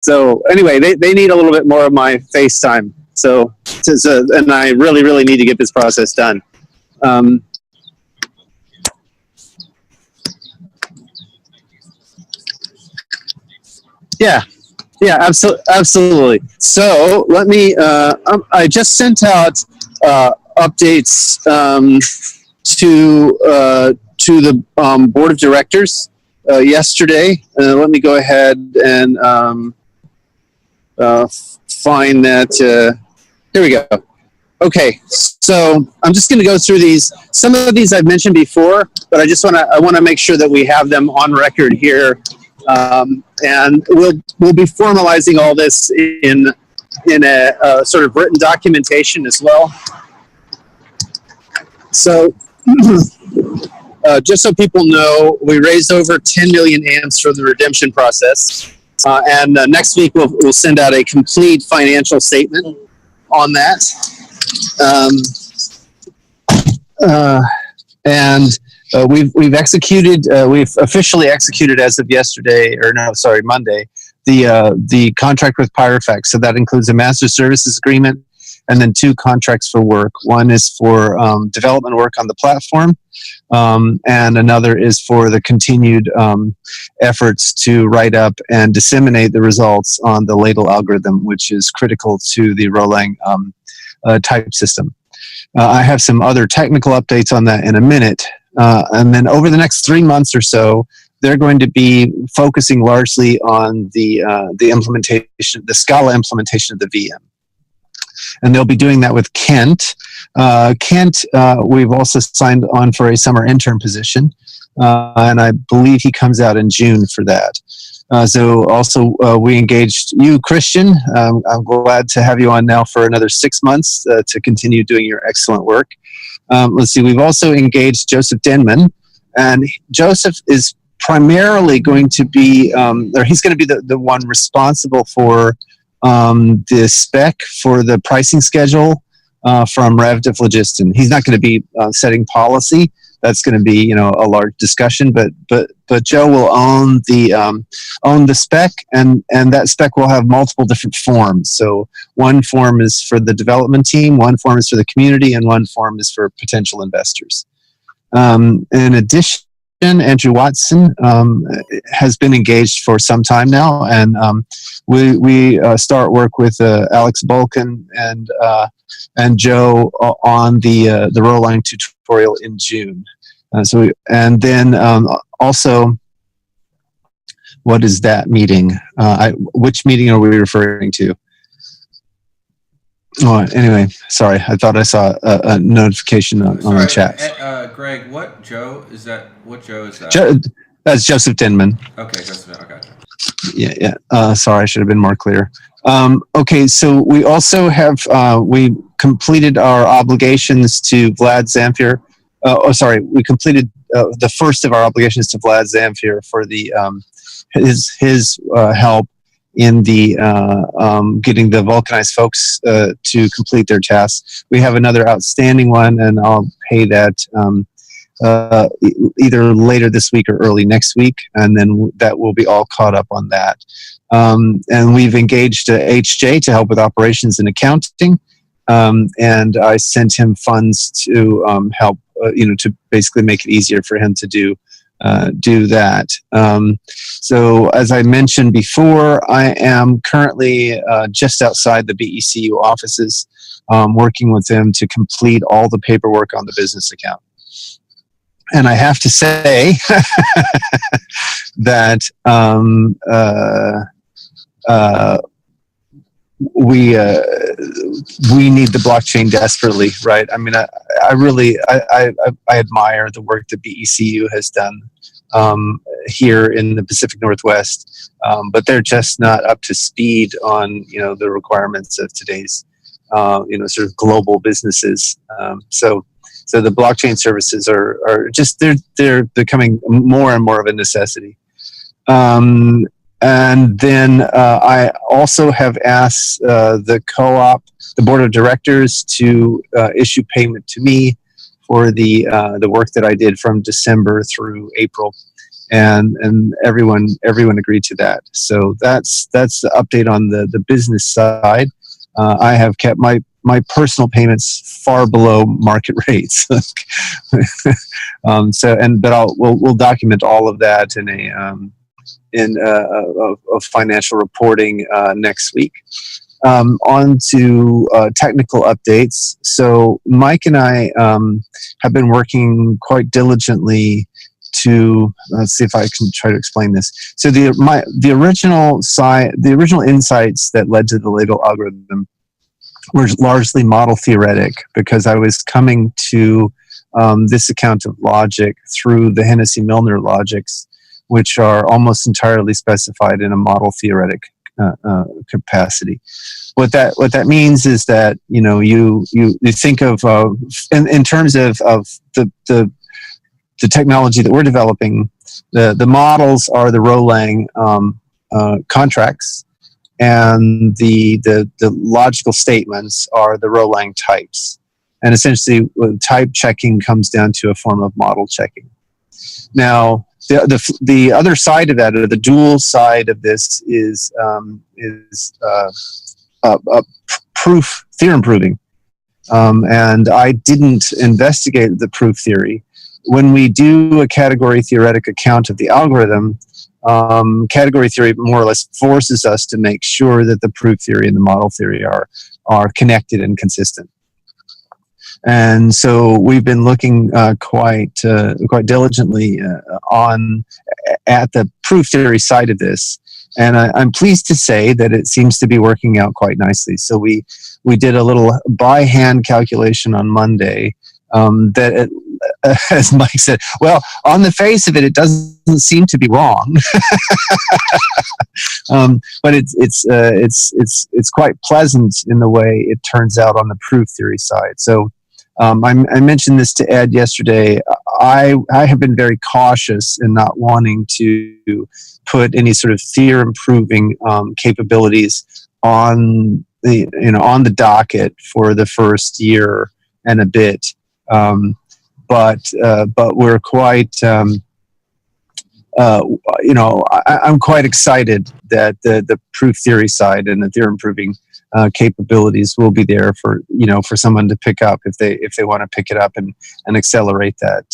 So anyway, they need a little bit more of my face time. So and I really, really need to get this process done. Yeah, yeah, absolutely. So let me. I just sent out updates to the board of directors yesterday. Let me go ahead and find that. Here we go. Okay, so I'm just going to go through these. Some of these I've mentioned before, but I want to make sure that we have them on record here, and we'll be formalizing all this in a sort of written documentation as well. So, just so people know, we raised over 10 million amps for the redemption process, and next week we'll send out a complete financial statement on that. We've executed. We've officially executed as of yesterday, or no, sorry, Monday, the contract with Pyrofax. So that includes a master services agreement, and then 2 contracts for work. One is for development work on the platform, and another is for the continued efforts to write up and disseminate the results on the ladle algorithm, which is critical to the Rolang type system. I have some other technical updates on that in a minute. And then over the next 3 months or so, they're going to be focusing largely on the implementation, the Scala implementation of the VM. And they'll be doing that with Kent. Kent, we've also signed on for a summer intern position, and I believe he comes out in June for that. So also we engaged you, Christian. I'm glad to have you on now for another 6 months to continue doing your excellent work. Let's see, we've also engaged Joseph Denman, and Joseph is primarily going to be, or he's going to be the one responsible for the spec for the pricing schedule from Rev to Phlogiston. He's not going to be setting policy. That's going to be, a large discussion. But Joe will own the spec, and that spec will have multiple different forms. So one form is for the development team, one form is for the community, and one form is for potential investors. In addition, Andrew Watson has been engaged for some time now, and we start work with Alex Bulkin and Joe on the Rolang tutorial in June. Also, what is that meeting? Which meeting are we referring to? Oh, anyway, sorry. I thought I saw a notification on the chat. Greg, what Joe is that? What Joe is that? That's Joseph Denman. Okay, Joseph. I gotcha. Yeah. Sorry, I should have been more clear. Okay, so we also have we completed our obligations to Vlad Zamfir. We completed the first of our obligations to Vlad Zamfir for the his help in the getting the vulcanized folks to complete their tasks. We have another outstanding one, and I'll pay that either later this week or early next week, and then that will be all caught up on that. And we've engaged HJ to help with operations and accounting, and I sent him funds to help, to basically make it easier for him to do that. So as I mentioned before, I am currently just outside the BECU offices, working with them to complete all the paperwork on the business account. And I have to say that we need the blockchain desperately, right? I mean, I really admire the work that BECU has done here in the Pacific Northwest, but they're just not up to speed on the requirements of today's sort of global businesses. So the blockchain services are just they're becoming more and more of a necessity. And then I also have asked the co-op, the board of directors, to issue payment to me for the work that I did from December through April. and everyone agreed to that. So that's the update on the business side. I have kept my personal payments far below market rates. But we'll document all of that in financial reporting next week. On to technical updates. So Mike and I have been working quite diligently to let's see if I can try to explain this. So the original insights that led to the Ladle algorithm were largely model theoretic, because I was coming to this account of logic through the Hennessy-Milner logics, which are almost entirely specified in a model theoretic capacity. What that means is that you think of in terms of the technology that we're developing. The models are the Rolang contracts, and the logical statements are the Rolang types. And essentially, type checking comes down to a form of model checking. Now, the other side of that, or the dual side of this, is proof theorem proving. And I didn't investigate the proof theory. When we do a category theoretic account of the algorithm, category theory more or less forces us to make sure that the proof theory and the model theory are connected and consistent. And so we've been looking quite diligently at the proof theory side of this, and I'm pleased to say that it seems to be working out quite nicely. So we did a little by hand calculation on Monday. As Mike said, well, on the face of it, it doesn't seem to be wrong, but it's quite pleasant in the way it turns out on the proof theory side. So I mentioned this to Ed yesterday. I have been very cautious in not wanting to put any sort of theorem proving capabilities on the docket for the first year and a bit. But we're quite, I'm quite excited that the proof theory side and the theorem proving capabilities will be there for someone to pick up if they want to pick it up and accelerate that.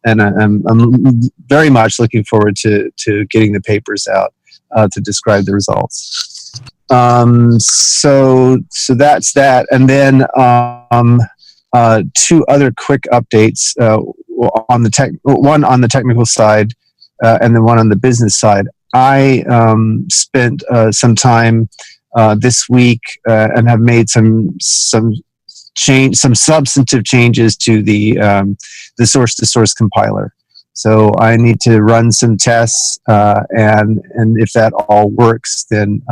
And I'm very much looking forward to getting the papers out to describe the results. So that's that, and then. Two other quick updates one on the technical side and then one on the business side. I spent some time this week and have made some substantive changes to the source-to-source compiler. So I need to run some tests, and if that all works, then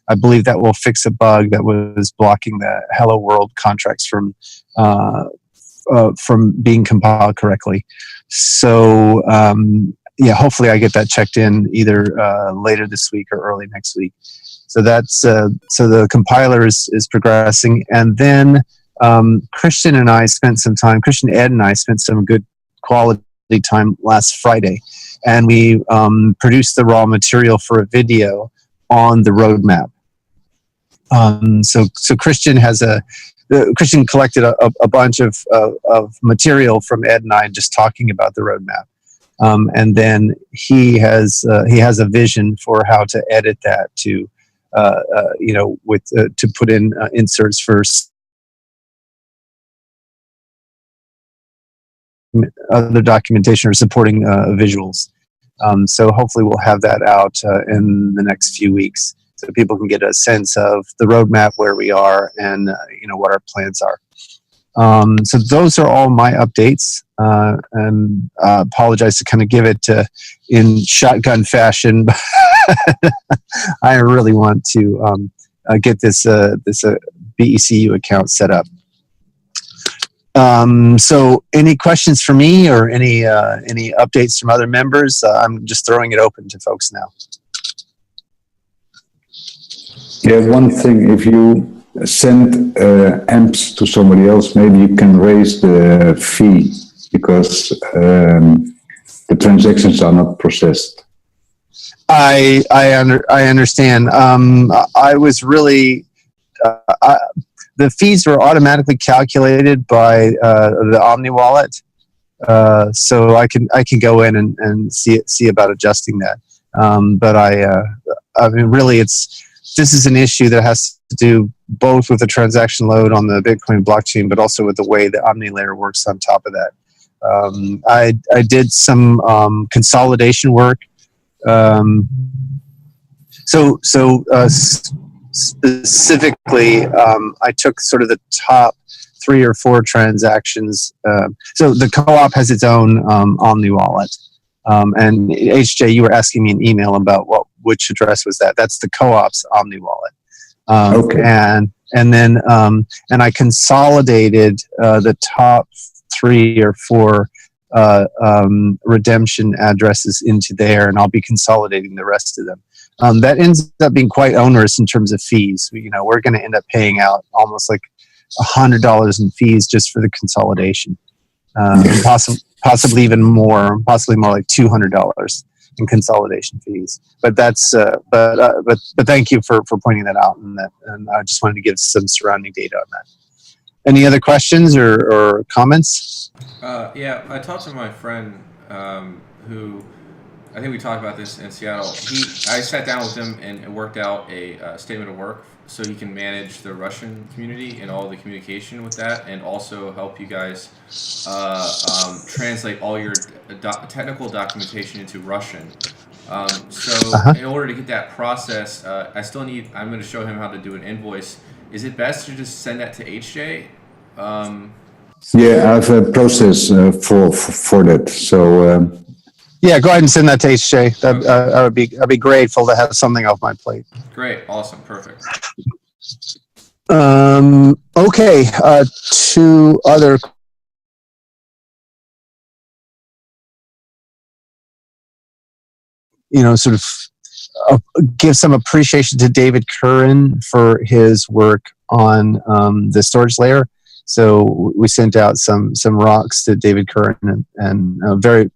I believe that will fix a bug that was blocking the Hello World contracts from being compiled correctly. So hopefully I get that checked in either later this week or early next week. So that's so the compiler is progressing, and then Christian, Ed, and I spent some good quality time last Friday, and we produced the raw material for a video on the roadmap. So Christian Christian collected a bunch of material from Ed and I just talking about the roadmap, and then he has a vision for how to edit that to to put in inserts for other documentation or supporting visuals. So hopefully we'll have that out in the next few weeks, so people can get a sense of the roadmap, where we are, and what our plans are. So those are all my updates, and apologize to kind of give it in shotgun fashion. I really want to get this BECU account set up. So any questions for me, or any updates from other members? I'm just throwing it open to folks now. Yeah, one thing, if you send amps to somebody else, maybe you can raise the fee, because the transactions are not processed. I understand. I was really the fees were automatically calculated by the Omni wallet, so I can go in and see about adjusting that. But I mean, really, this is an issue that has to do both with the transaction load on the Bitcoin blockchain, but also with the way the Omni layer works on top of that. I did some consolidation work. Specifically, I took sort of the top 3 or 4 transactions. So the co-op has its own Omni wallet. And HJ, you were asking me an email about which address was that. That's the co-op's Omni wallet. Okay. And then I consolidated the top 3 or 4 redemption addresses into there, and I'll be consolidating the rest of them. That ends up being quite onerous in terms of fees. We're going to end up paying out almost like $100 in fees just for the consolidation, possibly even more, possibly more like $200 in consolidation fees. But that's but thank you for pointing that out, and I just wanted to give some surrounding data on that. Any other questions or comments? Yeah, I talked to my friend who, I think we talked about this in Seattle. I sat down with him and worked out a statement of work so he can manage the Russian community and all the communication with that, and also help you guys translate all your technical documentation into Russian. In order to get that process, I'm going to show him how to do an invoice. Is it best to just send that to HJ? Yeah, I have a process for that. So yeah, go ahead and send that to HJ. I'd be grateful to have something off my plate. Great, awesome, perfect. Okay, 2 other. Sort of give some appreciation to David Curran for his work on the storage layer. So we sent out some rocks to David Curran, and very,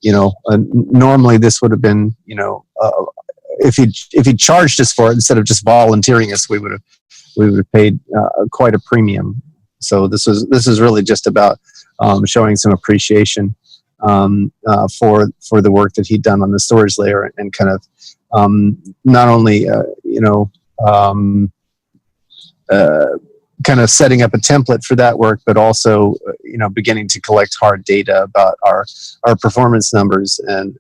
normally this would have been, if he charged us for it instead of just volunteering us, we would have paid quite a premium. So this is really just about showing some appreciation for the work that he'd done on the storage layer, and kind of not only kind of setting up a template for that work, but also beginning to collect hard data about our performance numbers, and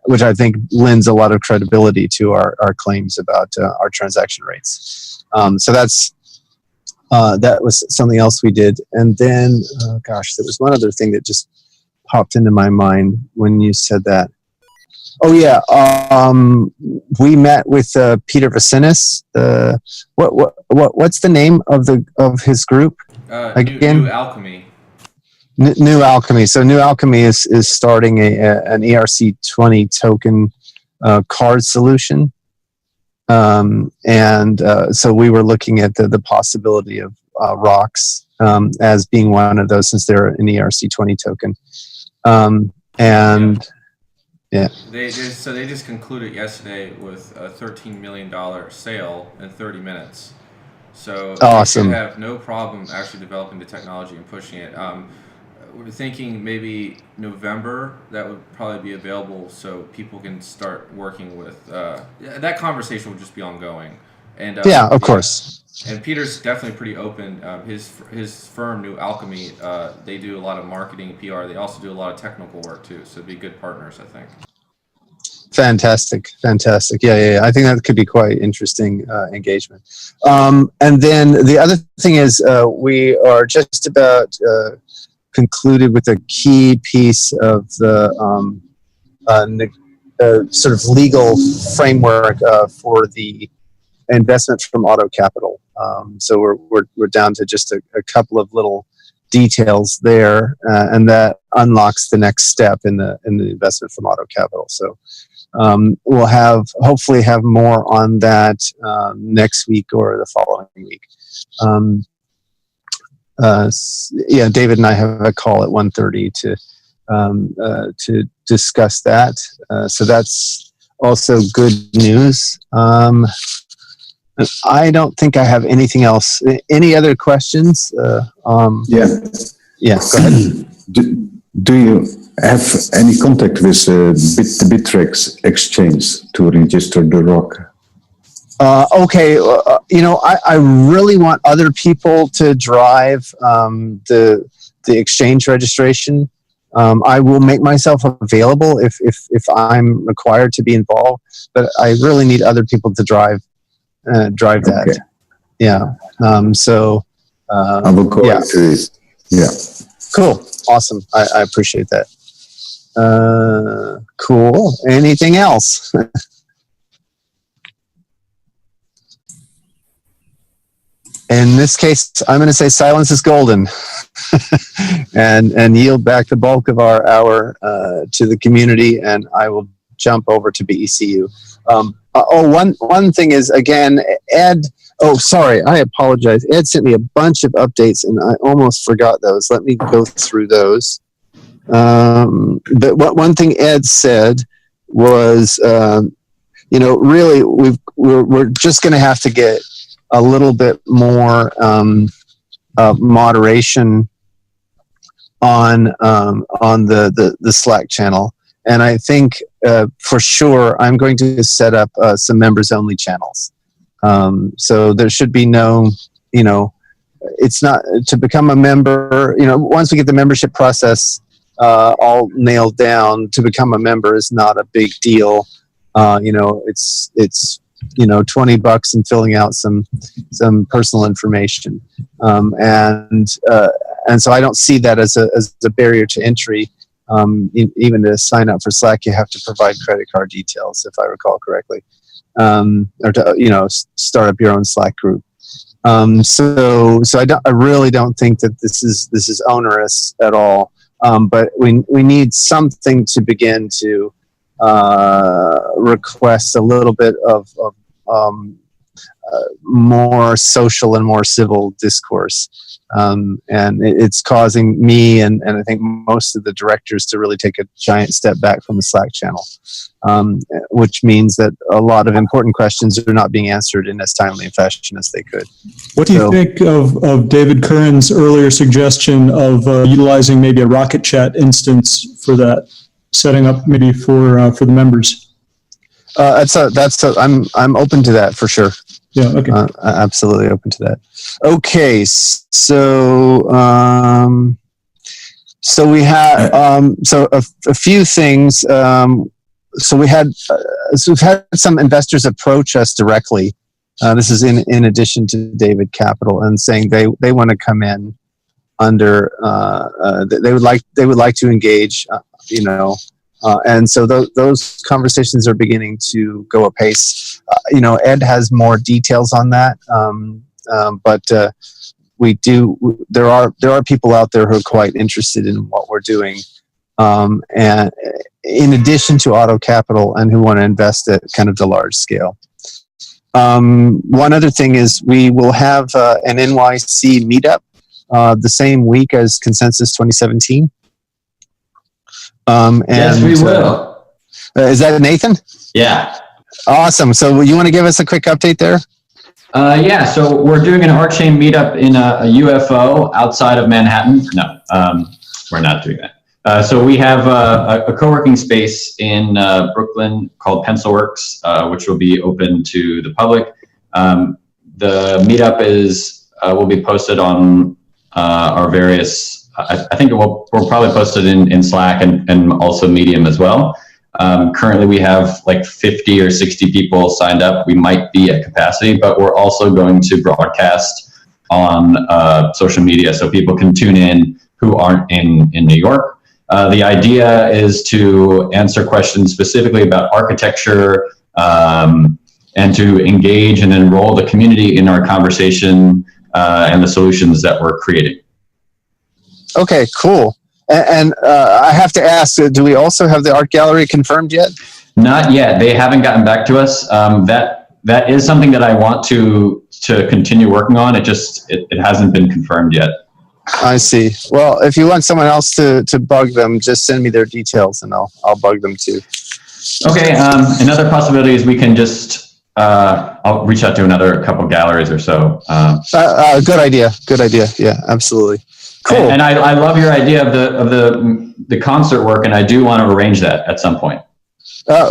which I think lends a lot of credibility to our claims about our transaction rates. So that was something else we did. And then there was one other thing that just popped into my mind when you said that. Oh yeah, we met with Peter Vicinis. What's the name of his group again? New Alchemy. New Alchemy. So New Alchemy is starting an ERC20 token card solution, and so we were looking at the possibility of rocks as being one of those, since they're an ERC20 token, and. Yeah. They just concluded yesterday with a $13 million sale in 30 minutes. So awesome. They should have no problem actually developing the technology and pushing it. We're thinking maybe November that would probably be available, so people can start working with. That conversation will just be ongoing. And yeah, of course. And Peter's definitely pretty open. His firm, New Alchemy, they do a lot of marketing, PR. They also do a lot of technical work too. So it'd be good partners, I think. Fantastic. Yeah. I think that could be quite interesting engagement. And then the other thing is we are just about concluded with a key piece of the sort of legal framework for the investments from Auto Capital. So we're down to just a couple of little details there, and that unlocks the next step in the investment from Auto Capital. So we'll hopefully have more on that next week or the following week. Yeah, David and I have a call at 1:30 to to discuss that. So that's also good news. I don't think I have anything else. Any other questions? Yeah. Yeah, go ahead. Do you have any contact with the Bittrex exchange to register the rock? Okay, I really want other people to drive the exchange registration. I will make myself available if I'm required to be involved, but I really need other people to drive that. Okay. Yeah. I will go to it. Yeah. Cool. Awesome. I appreciate that. Cool. Anything else? In this case, I'm going to say silence is golden, and yield back the bulk of our hour to the community, and I will jump over to BECU. One thing is, again, Ed. Oh, sorry, I apologize. Ed sent me a bunch of updates, and I almost forgot those. Let me go through those. But one thing Ed said was, really, we're just going to have to get a little bit more moderation on the Slack channel, and I think for sure I'm going to set up some members only channels. So there should be no, it's not to become a member. Once we get the membership process all nailed down, to become a member is not a big deal. It's $20 and filling out some personal information, and so I don't see that as a barrier to entry. Even to sign up for Slack, you have to provide credit card details, if I recall correctly, or to start up your own Slack group. So I really don't think that this is onerous at all. But we need something to begin to request a little bit of more social and more civil discourse. And it's causing me and I think most of the directors to really take a giant step back from the Slack channel, which means that a lot of important questions are not being answered in as timely a fashion as they could. What do you think of David Curran's earlier suggestion of utilizing maybe a Rocket Chat instance for that, setting up maybe for the members? I'm open to that for sure. Yeah. Okay. Absolutely open to that. Okay. So we had a few things. So we've had some investors approach us directly. This is in addition to David Capital, and saying they want to come in under. They would like to engage. And so those conversations are beginning to go apace. Ed has more details on that, but there are people out there who are quite interested in what we're doing, and in addition to Auto Capital, and who want to invest at kind of the large scale. One other thing is we will have an NYC meetup the same week as Consensus 2017. Yes, we will. Is that Nathan? Yeah. Awesome. So you want to give us a quick update there? Yeah. So we're doing an rchain meetup in a UFO outside of Manhattan. No, we're not doing that. So we have a co-working space in Brooklyn called Pencilworks, which will be open to the public. The meetup will be posted on our various. I think we'll probably post it in Slack and also Medium as well. Currently we have like 50 or 60 people signed up. We might be at capacity, but we're also going to broadcast on social media so people can tune in who aren't in New York. The idea is to answer questions specifically about architecture and to engage and enroll the community in our conversation and the solutions that we're creating. Okay, cool. And I have to ask, do we also have the art gallery confirmed yet? Not yet. They haven't gotten back to us. That is something that I want to continue working on. It hasn't been confirmed yet. I see. Well, if you want someone else to bug them, just send me their details and I'll bug them too. Okay. Another possibility is we can just I'll reach out to another couple galleries or so. Good idea. Good idea. Yeah, absolutely. Cool. And I love your idea of the concert work, and I do want to arrange that at some point.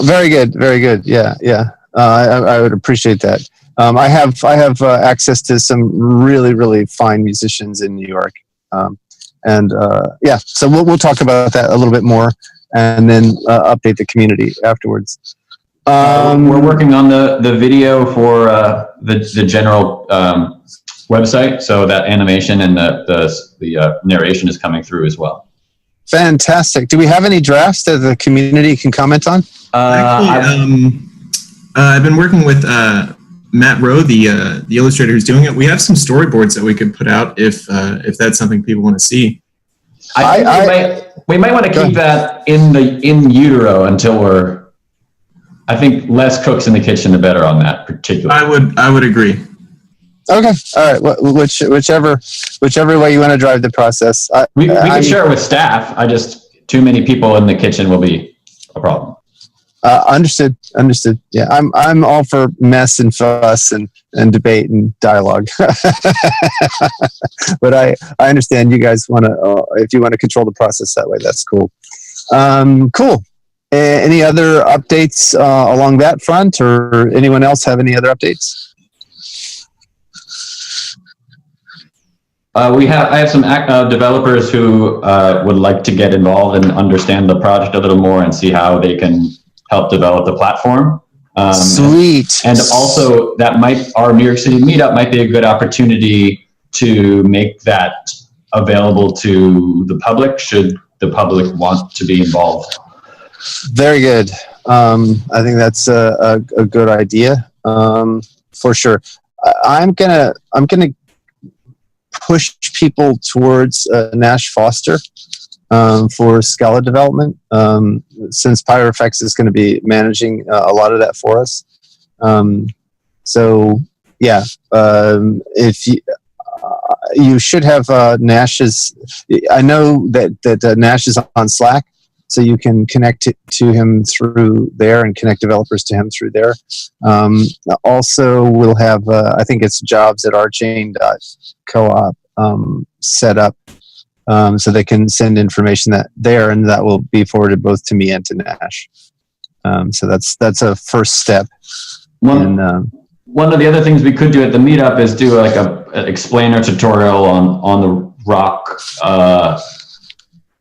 Very good. Very good. Yeah. Yeah. I would appreciate that. I have access to some really, really fine musicians in New York. Yeah, so we'll talk about that a little bit more and then update the community afterwards. We're working on the video for the general website, so that animation and the narration is coming through as well. Fantastic. Do we have any drafts that the community can comment on? Actually, I've been working with Matt Rowe, the illustrator who's doing it. We have some storyboards that we could put out if that's something people want to see. We might want to keep that in utero until I think less cooks in the kitchen, the better on that particular. I would agree. Okay. All right. Whichever way you want to drive the process. We can share it with staff. Too many people in the kitchen will be a problem. Understood. Yeah, I'm all for mess and fuss and debate and dialogue. But I understand you guys want to, if you want to control the process that way, that's cool. Cool. Any other updates along that front, or anyone else have any other updates? I have some developers who would like to get involved and understand the project a little more and see how they can help develop the platform. Sweet. And also our New York City meetup might be a good opportunity to make that available to the public should the public want to be involved. Very good. I think that's a good idea, for sure. I'm gonna push people towards Nash Foster for Scala development, since PyroFX is going to be managing a lot of that for us. So yeah, if you should have Nash's. I know that Nash is on Slack, so you can connect to him through there and connect developers to him through there. Also, we'll have I think it's jobs at rchain.coop set up, so they can send information there, and that will be forwarded both to me and to Nash. So that's a first step. One of the other things we could do at the meetup is do like an explainer tutorial on the rock, how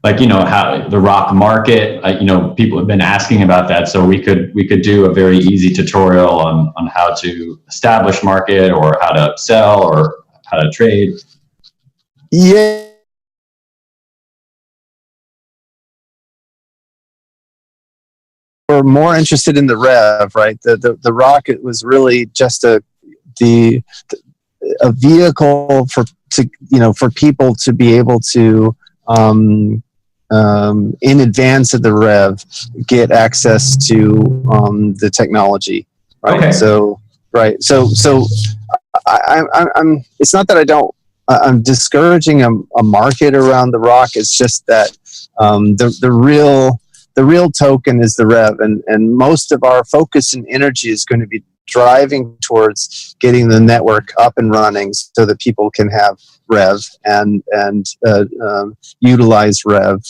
the rock market. People have been asking about that, so we could do a very easy tutorial on how to establish market, or how to sell, or how to trade. Yeah. We're more interested in the rev, right? The rocket was really just a vehicle for people to be able to in advance of the rev get access to the technology, right? Okay. So I'm it's not that I'm discouraging a market around the rock. It's just that the real token is the rev, and most of our focus and energy is going to be driving towards getting the network up and running so that people can have rev and utilize rev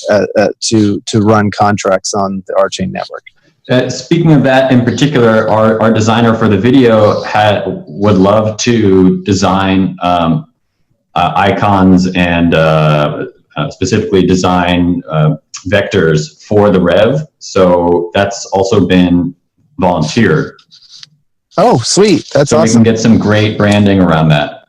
to run contracts on the rchain network. Speaking of that in particular, our designer for the video would love to design icons and specifically design vectors for the rev. So that's also been volunteered. Oh, sweet. That's awesome. We can get some great branding around that.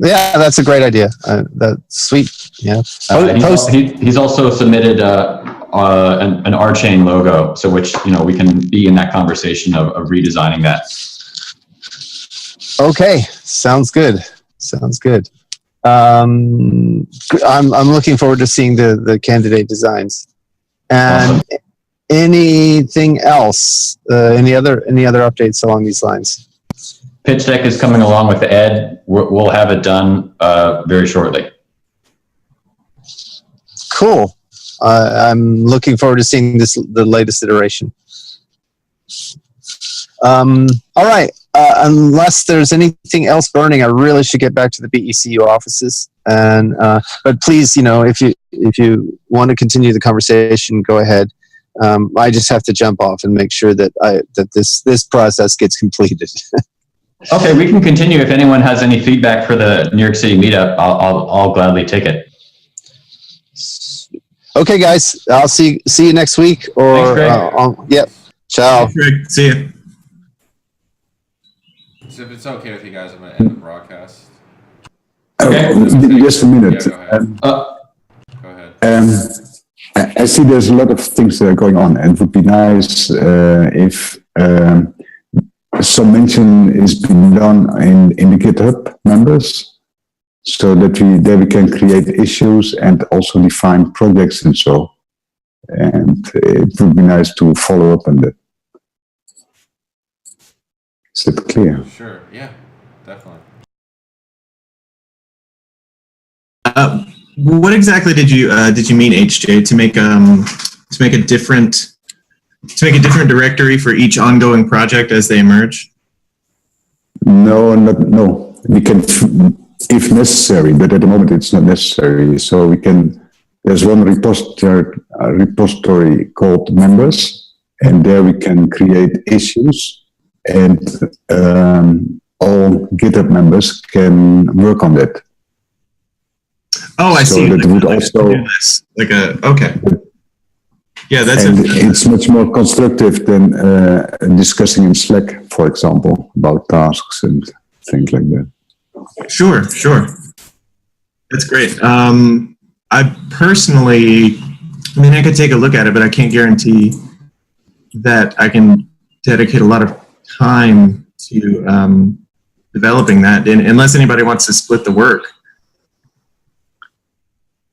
Yeah, that's a great idea. That's sweet. Yeah. He's also submitted an rchain logo, so which we can be in that conversation of redesigning that. Okay, sounds good. I'm looking forward to seeing the candidate designs. And awesome. Anything else? Any other updates along these lines? Pitch deck is coming along with Ed. We'll have it done very shortly. Cool. I'm looking forward to seeing the latest iteration. All right. Unless there's anything else burning, I really should get back to the BECU offices. And but please, if you want to continue the conversation, go ahead. I just have to jump off and make sure that this process gets completed. Okay, we can continue. If anyone has any feedback for the New York City meetup, I'll gladly take it. Okay, guys. I'll see you next week. Or Thanks, Greg. Yep. Ciao. Thanks, Greg. See ya. So if it's okay with you guys, I'm going to end the broadcast. Okay. Just a minute. Yeah, go ahead. I see there's a lot of things that are going on, and it would be nice if some mention is being done in the GitHub members, so that we can create issues and also define projects and so. And it would be nice to follow up on that. Is that clear? Sure. Yeah, definitely. What exactly did you mean, HJ, to make a different directory for each ongoing project as they emerge? No. We can, if necessary, but at the moment it's not necessary. So we can. There's one repository called members, and there we can create issues, and all GitHub members can work on that. Oh, I see. That would also. Okay. Yeah, It's much more constructive than discussing in Slack, for example, about tasks and things like that. Sure. That's great. I personally, I could take a look at it, but I can't guarantee that I can dedicate a lot of time to developing that, unless anybody wants to split the work.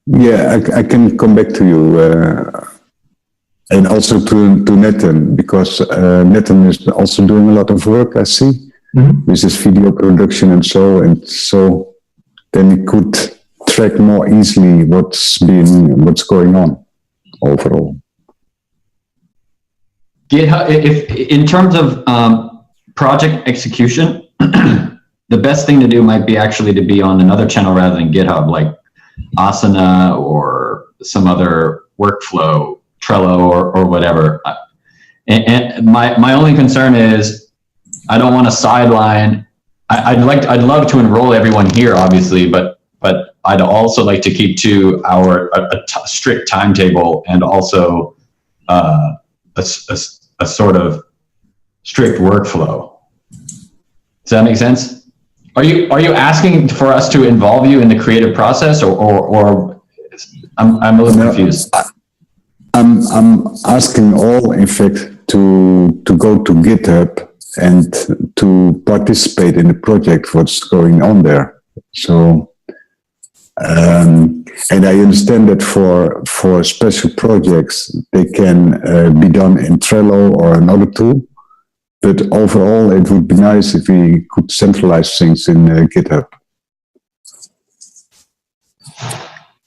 Yeah, I can come back to you, and also to Nathan, because Nathan is also doing a lot of work, I see, with his video production and so then he could track more easily what's going on overall. GitHub, if in terms of project execution, the best thing to do might be actually to be on another channel rather than GitHub, like Asana or some other workflow, Trello or whatever. And my only concern is I don't want to sideline. I'd love to enroll everyone here, obviously, but I'd also like to keep to a strict timetable and also a sort of strict workflow. Does that make sense? Are you asking for us to involve you in the creative process, or I'm a little confused. I'm asking all, in fact, to go to GitHub and to participate in the project, what's going on there. So, and I understand that for special projects, they can be done in Trello or another tool. But overall, it would be nice if we could centralize things in GitHub.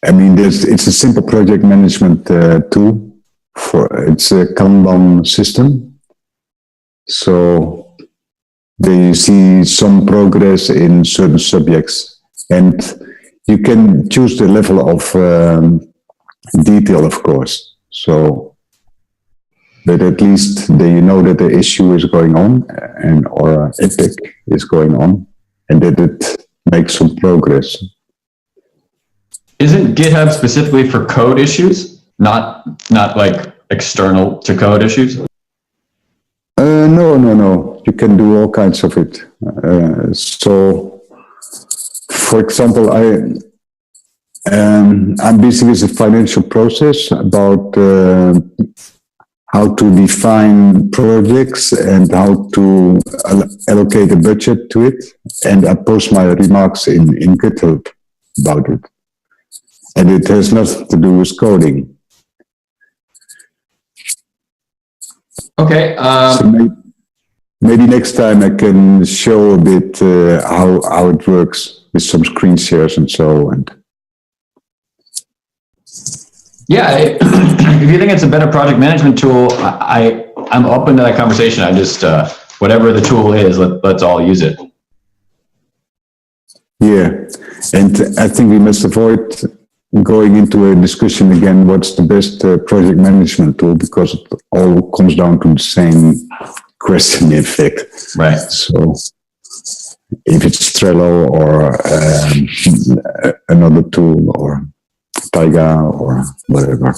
I mean, it's a simple project management tool. It's a Kanban system. So they see some progress in certain subjects. And you can choose the level of detail, of course. So, but at least they know that the issue is going on or epic is going on, and that it makes some progress. Isn't GitHub specifically for code issues, not like external to code issues? No. You can do all kinds of it. So, for example, I'm busy with a financial process about how to define projects and how to allocate a budget to it. And I post my remarks in GitHub about it. And it has nothing to do with coding. Okay. So maybe next time I can show a bit how it works with some screen shares and so. And Yeah, if you think it's a better project management tool, I'm open to that conversation. I just, whatever the tool is, let's all use it. Yeah, and I think we must avoid going into a discussion again, what's the best project management tool, because it all comes down to the same question, in fact. Right. So if it's Trello or another tool or Taiga or whatever,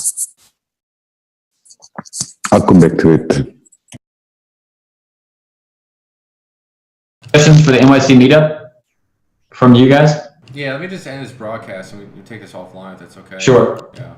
I'll come back to it. Questions for the NYC meetup from you guys? Yeah, let me just end this broadcast and we take this offline if that's okay. Sure. Yeah.